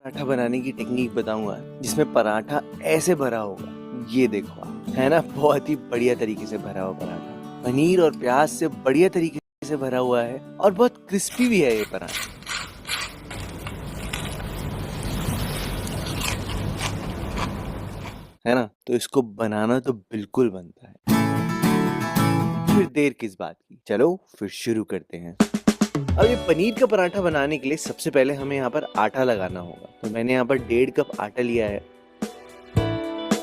पराठा बनाने की टेक्निक बताऊंगा जिसमें पराठा ऐसे भरा होगा। ये देखो आप, है ना, बहुत ही बढ़िया तरीके से भरा हुआ पराठा, पनीर और प्याज से बढ़िया तरीके से भरा हुआ है और बहुत क्रिस्पी भी है ये पराठा। है ना, तो इसको बनाना तो बिल्कुल बनता है। फिर देर किस बात की, चलो फिर शुरू करते हैं। अब ये पनीर का पराठा बनाने के लिए सबसे पहले हमें यहाँ पर आटा लगाना होगा। तो मैंने यहाँ पर 1.5 कप आटा लिया है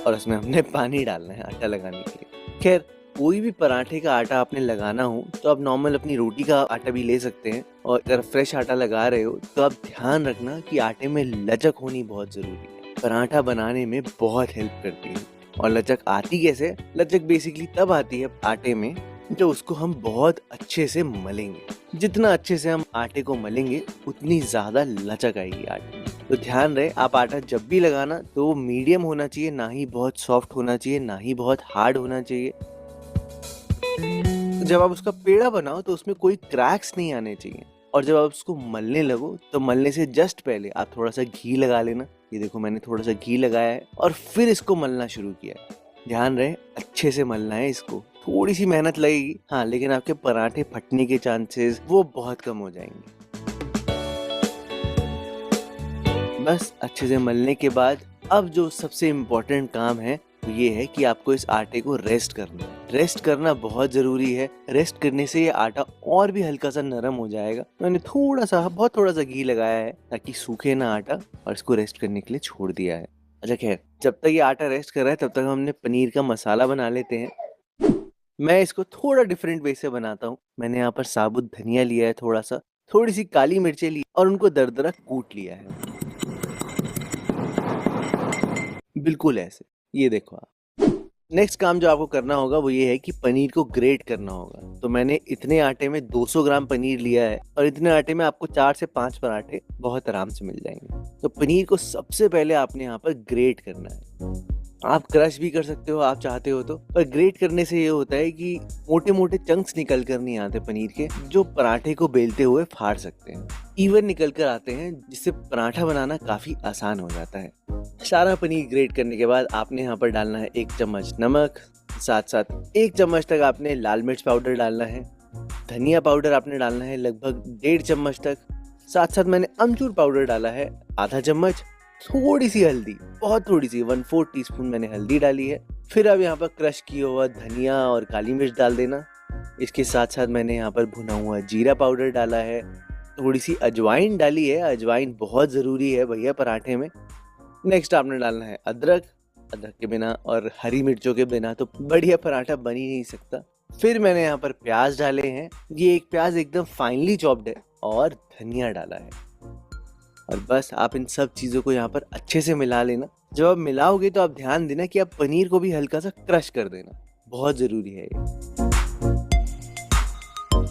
और उसमें हमने पानी डालना है आटा लगाने के लिए। खैर, कोई भी पराठे का आटा आपने लगाना हो तो आप नॉर्मल अपनी रोटी का आटा भी ले सकते हैं, और अगर फ्रेश आटा लगा रहे हो तो आप ध्यान रखना कि आटे में लचक होनी बहुत जरूरी है। पराठा बनाने में बहुत हेल्प करती है। और लचक आती कैसे? लचक बेसिकली तब आती है आटे में जब उसको हम बहुत अच्छे से मलेंगे। जितना अच्छे से हम आटे को मलेंगे उतनी ज्यादा लचक आएगी आटे में। तो ध्यान रहे, आप आटा जब भी लगाना तो वो मीडियम होना चाहिए, ना ही बहुत सॉफ्ट होना चाहिए, ना ही बहुत हार्ड होना चाहिए। जब आप उसका पेड़ा बनाओ तो उसमें कोई क्रैक्स नहीं आने चाहिए। और जब आप उसको मलने लगो तो मलने से जस्ट पहले आप थोड़ा सा घी लगा लेना। ये देखो, मैंने थोड़ा सा घी लगाया है और फिर इसको मलना शुरू किया है। ध्यान रहे, अच्छे से मलना है इसको। थोड़ी सी मेहनत लगेगी, हाँ, लेकिन आपके पराठे फटने के चांसेस वो बहुत कम हो जाएंगे। बस अच्छे से मलने के बाद अब जो सबसे इम्पोर्टेंट काम है वो ये है कि आपको इस आटे को रेस्ट करना है। रेस्ट करना बहुत जरूरी है। रेस्ट करने से ये आटा और भी हल्का सा नरम हो जाएगा। मैंने बहुत थोड़ा सा घी लगाया है ताकि सूखे ना आटा, और इसको रेस्ट करने के लिए छोड़ दिया है। अच्छा खैर, जब तक ये आटा रेस्ट कर रहा है तब तक हमने पनीर का मसाला बना लेते हैं। मैं इसको थोड़ा डिफरेंट वे से बनाता हूँ। मैंने यहाँ पर साबुत धनिया लिया है, थोड़ी सी काली मिर्चें ली और उनको दरदरा कूट लिया है, बिल्कुल ऐसे। ये देखो आप। नेक्स्ट काम जो आपको करना होगा वो ये है कि पनीर को ग्रेट करना होगा। तो मैंने इतने आटे में 200 ग्राम पनीर लिया है और इतने आटे में आपको 4 से 5 पराठे बहुत आराम से मिल जाएंगे। तो पनीर को सबसे पहले आपने यहाँ पर ग्रेट करना है। आप क्रश भी कर सकते हो आप चाहते हो तो, पर ग्रेट करने से ये होता है कि मोटे मोटे चंक्स निकल कर नहीं आते पनीर के, जो पराठे को बेलते हुए फाड़ सकते हैं। इवन निकल कर आते हैं, जिससे पराठा बनाना काफी आसान हो जाता है। सारा पनीर ग्रेट करने के बाद आपने यहाँ पर डालना है 1 चम्मच नमक, साथ साथ 1 चम्मच तक आपने लाल मिर्च पाउडर डालना है। धनिया पाउडर आपने डालना है लगभग 1.5 चम्मच तक। साथ साथ मैंने अमचूर पाउडर डाला है आधा चम्मच। थोड़ी सी हल्दी, बहुत थोड़ी सी, 1/4 टीस्पून मैंने हल्दी डाली है। फिर अब यहाँ पर क्रश किया हुआ धनिया और काली मिर्च डाल देना। इसके साथ साथ मैंने यहाँ पर भुना हुआ जीरा पाउडर डाला है। थोड़ी सी अजवाइन डाली है, अजवाइन बहुत ज़रूरी है भैया पराठे में। नेक्स्ट आपने डालना है अदरक। अदरक के बिना और हरी मिर्चों के बिना तो बढ़िया पराठा बन ही नहीं सकता। फिर मैंने यहाँ पर प्याज डाले हैं। ये एक प्याज एकदम फाइनली चॉप्ड है, और धनिया डाला है। और बस आप इन सब चीज़ों को यहाँ पर अच्छे से मिला लेना। जब आप मिलाओगे तो आप ध्यान देना कि आप पनीर को भी हल्का सा क्रश कर देना, बहुत ज़रूरी है ये।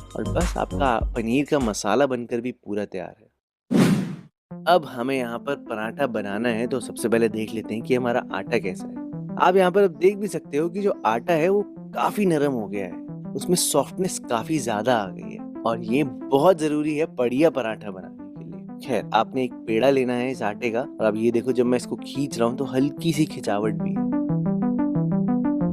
और बस आपका पनीर का मसाला बनकर भी पूरा तैयार है। अब हमें यहाँ पर पराठा बनाना है, तो सबसे पहले देख लेते हैं कि हमारा आटा कैसा है। आप यहाँ पर अब देख भी सकते हो कि जो आटा है वो काफ़ी नरम हो गया है, उसमें सॉफ्टनेस काफ़ी ज़्यादा आ गई है, और ये बहुत ज़रूरी है बढ़िया पराठा बनाने के लिए। खैर, आपने एक पेड़ा लेना है इस आटे का, और अब ये देखो, जब मैं इसको खींच रहा हूँ तो हल्की सी खिंचावट भी है।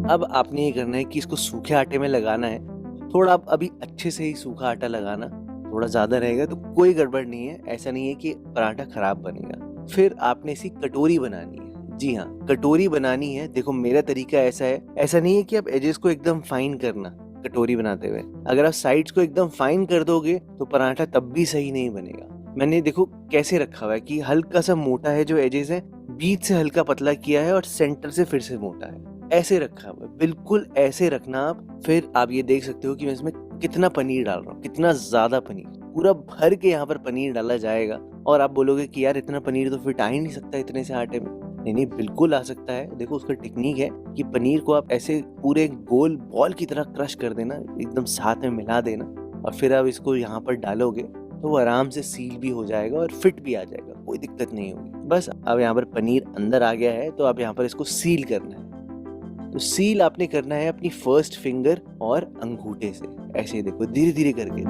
अब आपने ये करना है कि इसको सूखे आटे में लगाना है। थोड़ा आप अभी अच्छे से ही सूखा आटा लगाना, थोड़ा ज्यादा रहेगा तो कोई गड़बड़ नहीं है, ऐसा नहीं है कि पराठा खराब बनेगा। फिर आपने इसी कटोरी बनानी है। जी हाँ, कटोरी बनानी है। देखो, मेरा तरीका ऐसा है, ऐसा नहीं है कि आप एजेस को एकदम फाइन करना कटोरी बनाते हुए। अगर आप साइड्स को एकदम फाइन कर दोगे तो पराठा तब भी सही नहीं बनेगा। मैंने देखो कैसे रखा हुआ है कि हल्का सा मोटा है जो एजेस है, बीच से हल्का पतला किया है और सेंटर से फिर से मोटा है, ऐसे रखा हुआ है। बिल्कुल ऐसे रखना आप। फिर आप ये देख सकते हो कि मैं इसमें कितना पनीर डाल रहा हूँ, कितना ज्यादा पनीर, पूरा भर के यहाँ पर पनीर डाला जाएगा। और आप बोलोगे कि यार इतना पनीर तो फिट आ ही नहीं सकता इतने से आटे में। नहीं नहीं, बिल्कुल आ सकता है। देखो, उसका टेक्निक है कि पनीर को आप ऐसे पूरे गोल बॉल की तरह क्रश कर देना, एकदम साथ में मिला देना, और फिर आप इसको यहाँ पर डालोगे तो वो आराम से सील भी हो जाएगा और फिट भी आ जाएगा, कोई दिक्कत नहीं होगी। बस अब यहाँ पर पनीर अंदर आ गया है, तो आप यहाँ पर इसको सील करना है। तो सील आपने करना है अपनी फर्स्ट फिंगर और अंगूठे से, ऐसे देखो धीरे धीरे करके।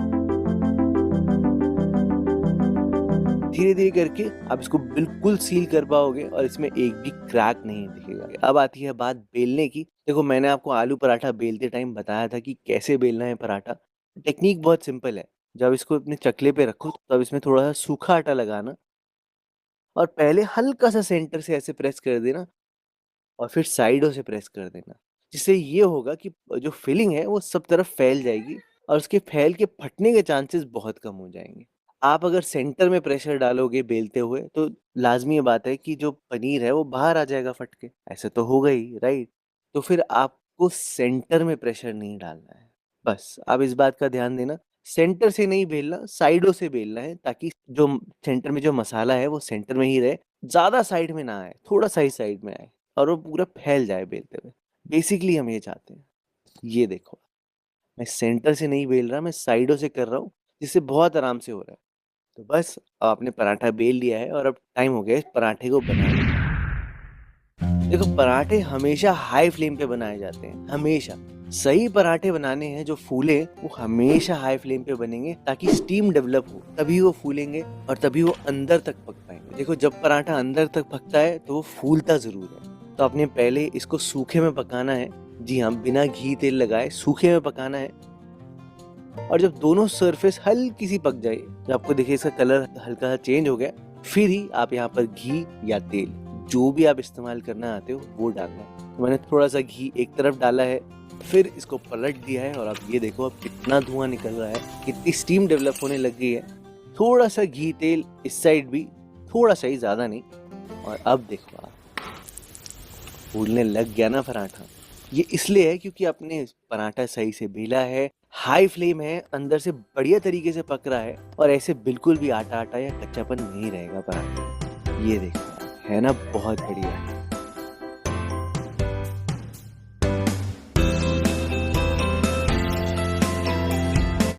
धीरे-धीरे करके आप इसको बिल्कुल सील कर पाओगे और इसमें एक भी क्रैक नहीं दिखेगा। अब आती है बात बेलने की। देखो, मैंने आपको आलू पराठा बेलते टाइम बताया था कि कैसे बेलना है पराठा। टेक्नीक बहुत सिंपल है। जब इसको अपने चकले पे रखो तब इसमें थोड़ा-सा सूखा आटा लगाना और पहले हल्का-सा सेंटर से ऐसे प्रेस कर देना और फिर साइडों से प्रेस कर देना। जिससे ये होगा कि जो फिलिंग है वो सब तरफ फैल जाएगी और उसके फैल के फटने के चांसेस बहुत कम हो जाएँगे। आप अगर सेंटर में प्रेशर डालोगे बेलते हुए तो लाज़मी बात है कि जो पनीर है वो बाहर आ जाएगा फट के। ऐसे तो होगा ही, राइट? तो फिर आपको सेंटर में प्रेशर नहीं डालना है। बस आप इस बात का ध्यान देना, सेंटर से नहीं बेलना, साइडों से बेलना है ताकि जो सेंटर में जो मसाला है वो सेंटर में ही रहे, ज़्यादा साइड में ना आए, थोड़ा-सा ही साइड में आए और वो पूरा फैल जाए बेलते हुए। बेसिकली हम ये चाहते हैं। ये देखो, मैं सेंटर से नहीं बेल रहा, मैं साइडों से कर रहा हूँ, जिससे बहुत आराम से हो रहा है। तो बस आपने पराठा बेल लिया है और अब टाइम हो गया है इस पराठे को बनाने का। देखो, पराठे हमेशा हाई फ्लेम पे बनाए जाते हैं, हमेशा। सही पराठे बनाने हैं जो फूले, वो हमेशा हाई फ्लेम पे बनेंगे ताकि स्टीम डेवलप हो, तभी वो फूलेंगे और तभी वो अंदर तक पक पाएंगे। देखो, जब पराठा अंदर तक पकता है तो वो फूलता जरूर है। तो आपने पहले इसको सूखे में पकाना है। जी हाँ, बिना घी तेल लगाए सूखे में पकाना है। और जब दोनों सरफेस हल्की सी पक जाए, जब आपको देखिए इसका कलर हल्का सा चेंज हो गया, फिर ही आप यहाँ पर घी या तेल जो भी आप इस्तेमाल करना आते हो वो डालना है। तो मैंने थोड़ा सा घी एक तरफ डाला है, फिर इसको पलट दिया है और अब ये देखो अब कितना धुआं निकल रहा है, कितनी स्टीम डेवलप होने लग गई है। थोड़ा सा घी तेल इस साइड भी, थोड़ा सा ही, ज्यादा नहीं। और अब देखो आप, फूलने लग गया ना पराठा। ये इसलिए है क्योंकि आपने पराठा सही से बेला है, हाई फ्लेम है, अंदर से बढ़िया तरीके से पक रहा है और ऐसे बिल्कुल भी आटा आटा या कच्चापन नहीं रहेगा पराठे में। ये देखो, है ना बहुत बढ़िया।